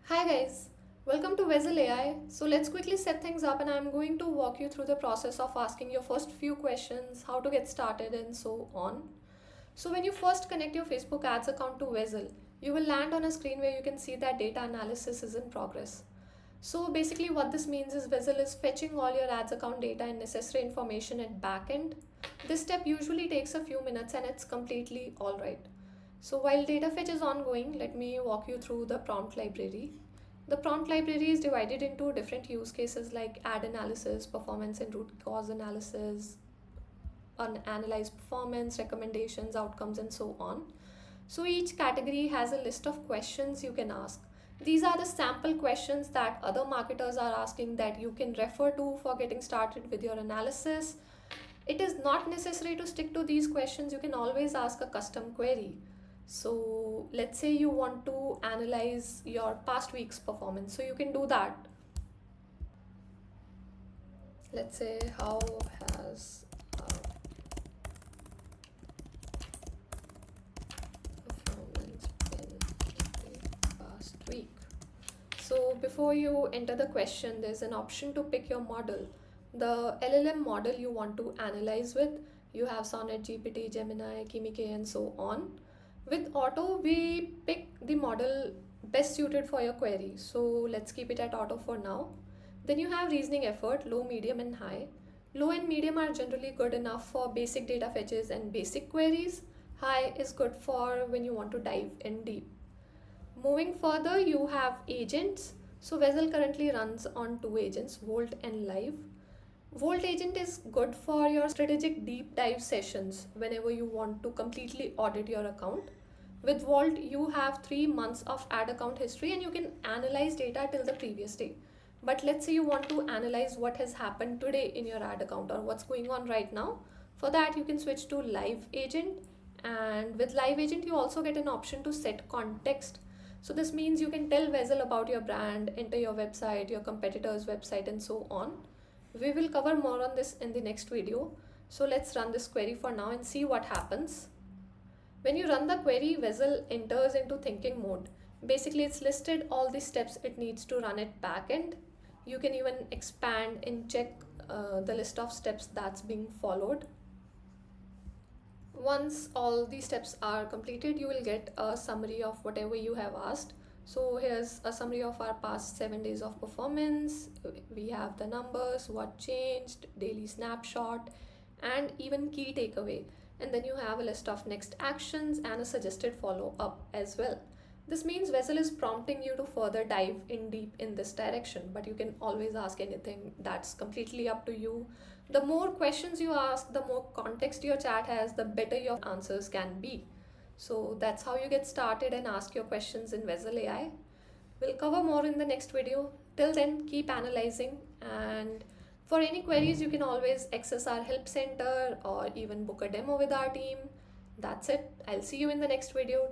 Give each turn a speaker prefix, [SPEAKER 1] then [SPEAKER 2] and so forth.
[SPEAKER 1] Hi guys, welcome to Vaizle AI. So let's quickly set things up and I'm going to walk you through the process of asking your first few questions, how to get started and so on. So when you first connect your Facebook ads account to Vaizle, you will land on a screen where you can see that data analysis is in progress. So basically what this means is Vaizle is fetching all your ads account data and necessary information at backend. This step usually takes a few minutes and it's completely alright. So while data fetch is ongoing, let me walk you through the prompt library. The prompt library is divided into different use cases like ad analysis, performance and root cause analysis, analyze performance, recommendations, outcomes, and so on. So each category has a list of questions you can ask. These are the sample questions that other marketers are asking that you can refer to for getting started with your analysis. It is not necessary to stick to these questions, you can always ask a custom query. So let's say you want to analyze your past week's performance, so you can do that. Let's say, how has performance been the past week? So before you enter the question, there's an option to pick your model. The LLM model you want to analyze with, you have Sonnet, GPT, Gemini, Kimi, and so on. With auto, we pick the model best suited for your query. So let's keep it at auto for now. Then you have reasoning effort, low, medium, and high. Low and medium are generally good enough for basic data fetches and basic queries. High is good for when you want to dive in deep. Moving further, you have agents. So Vaizle currently runs on two agents, Volt and Live. Volt agent is good for your strategic deep dive sessions whenever you want to completely audit your account. With Vault, you have 3 months of ad account history and you can analyze data till the previous day. But let's say you want to analyze what has happened today in your ad account or what's going on right now. For that, you can switch to Live agent. And with Live agent, you also get an option to set context. So this means you can tell Vaizle about your brand, enter your website, your competitor's website, and so on. We will cover more on this in the next video. So let's run this query for now and see what happens. When you run the query, Vaizle enters into thinking mode. Basically, it's listed all the steps it needs to run at backend. You can even expand and check the list of steps that's being followed. Once all the steps are completed, you will get a summary of whatever you have asked. So here's a summary of our past 7 days of performance. We have the numbers, what changed, daily snapshot, and even key takeaway. And then you have a list of next actions and a suggested follow-up as well. This means Vaizle is prompting you to further dive in deep in this direction, but you can always ask anything. That's completely up to you. The more questions you ask, the more context your chat has, the better your answers can be. So that's how you get started and ask your questions in Vaizle AI. We'll cover more in the next video. Till then, keep analyzing, and for any queries, you can always access our help center or even book a demo with our team. That's it. I'll see you in the next video.